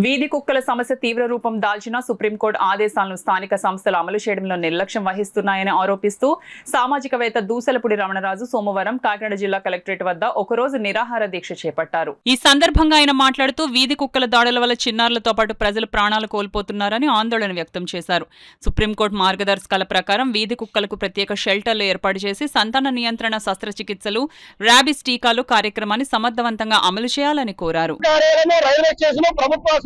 వీధి కుక్కల సమస్య తీవ్ర రూపం దాల్చిన సుప్రీంకోర్టు ఆదేశాలను స్థానిక సంస్థలు అమలు చేయడంలో నిర్లక్ష్యం వహిస్తున్నాయని ఆరోపిస్తూ సామాజికవేత్త దూసలపూడి రమణరాజు సోమవారం కాకినాడ జిల్లా కలెక్టరేట్ వద్ద ఒకరోజు నిరాహార దీక్ష చేపట్టారు. ఈ సందర్భంగా ఆయన మాట్లాడుతూ వీధి కుక్కల దాడుల వల్ల చిన్నారులతో పాటు ప్రజలు ప్రాణాలు కోల్పోతున్నారని ఆందోళన వ్యక్తం చేశారు. సుప్రీంకోర్టు మార్గదర్శకాల ప్రకారం వీధి కుక్కలకు ప్రత్యేక షెల్టర్లు ఏర్పాటు చేసి సంతాన నియంత్రణ శస్త్రచికిత్సలు, ర్యాబిస్ టీకాలు కార్యక్రమాన్ని సమర్థవంతంగా అమలు చేయాలని కోరారు.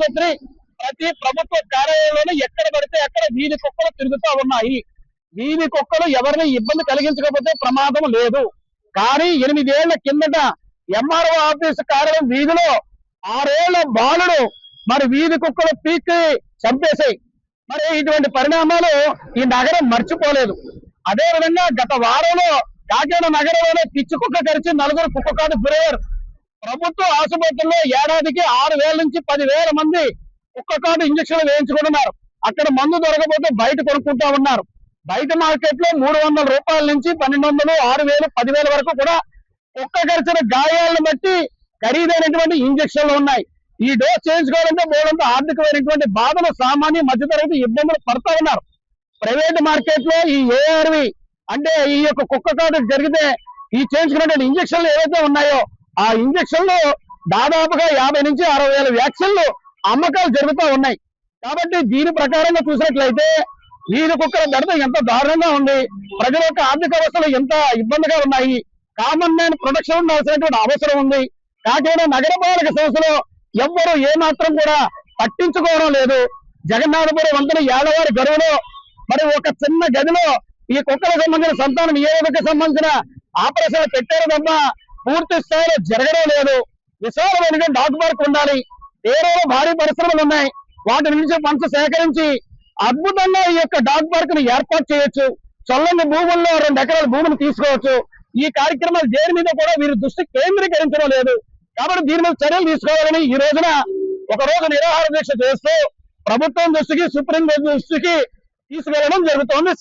ప్రతి ప్రభుత్వ కార్యాలయంలోనూ ఎక్కడ పడితే అక్కడ వీధి కుక్కలు తిరుగుతూ ఉన్నాయి. వీధి కుక్కలు ఎవరిని ఇబ్బంది కలిగించకపోతే ప్రమాదం లేదు. కానీ 8 ఏళ్ల కిందట ఎంఆర్ఓ ఆఫీస్ కార్యాలయం వీధిలో 6 ఏళ్ల బాలుడు మరి వీధి కుక్కలు పీక్కి చంపేశాయి. మరి ఇటువంటి పరిణామాలు ఈ నగరం మర్చిపోలేదు. అదే విధంగా గత వారంలో కాకినాడ నగరంలోనే పిచ్చి కుక్క కరిచి 4 కుక్క కాటు గురయ్యారు. ప్రభుత్వ ఆసుపత్రుల్లో ఏడాదికి 6,000 నుంచి 10,000 మంది కుక్క కాటు ఇంజక్షన్లు వేయించుకుంటున్నారు. అక్కడ మందు దొరకపోతే బయట కొనుక్కుంటా ఉన్నారు. బయట మార్కెట్ లో 300 రూపాయల నుంచి 1,200, 6,000, 10,000 వరకు కూడా కుక్క కరిచిన గాయాలను బట్టి ఖరీదైనటువంటి ఇంజక్షన్లు ఉన్నాయి. ఈ డోస్ చేయించుకోవాలంటే మూడంత ఆర్థికమైనటువంటి బాధలు సామాన్య మధ్యతరగతి ఇబ్బందులు పడతా ఉన్నారు. ప్రైవేట్ మార్కెట్ లో ఈ ఏఆర్వి అంటే ఈ యొక్క కుక్క కాటు జరిగితే ఈ చేయించుకున్నటువంటి ఇంజక్షన్లు ఏవైతే ఉన్నాయో ఆ ఇంజక్షన్లు దాదాపుగా 50 నుంచి 60,000 వ్యాక్సిన్లు అమ్మకాలు జరుగుతూ ఉన్నాయి. కాబట్టి దీని ప్రకారంగా చూసినట్లయితే వీధి కుక్కల దడత ఎంత దారుణంగా ఉంది, ప్రజల యొక్క ఆర్థిక వ్యవస్థలు ఎంత ఇబ్బందిగా ఉన్నాయి. కామన్ మ్యాన్ ప్రొటెక్షన్ ఉండాల్సినటువంటి అవసరం ఉంది. కాకినాడ నగరపాలక సంస్థలో ఎవ్వరూ ఏమాత్రం కూడా పట్టించుకోవడం లేదు. జగన్నాథపురం వంతెన ఏళ్లవారి గడువులో మరి ఒక చిన్న గదిలో ఈ కుక్కలకు సంబంధించిన సంతాన నియోజకకు సంబంధించిన ఆపరేషన్ పెట్టారు తప్ప పూర్తి స్థాయిలో జరగడం లేదు. విశాలమైన డాగ్ పార్క్ ఉండాలి. ఏరేలో భారీ పరిశ్రమలు ఉన్నాయి. వాటి నుంచి ఫండ్స్ సేకరించి అద్భుతంగా ఈ యొక్క డాగ్ పార్క్ ను ఏర్పాటు చేయొచ్చు. చల్లని భూముల్లో 2 ఎకరాల భూమిని తీసుకోవచ్చు. ఈ కార్యక్రమాలు దేని మీద కూడా వీరు దృష్టి కేంద్రీకరించడం లేదు. కాబట్టి దీని మీద చర్యలు తీసుకోవాలని ఈ రోజున ఒక రోజు నిరాహార దీక్ష చేస్తూ ప్రభుత్వం దృష్టికి, సుప్రీంకోర్టు దృష్టికి తీసుకెళ్లడం జరుగుతోంది.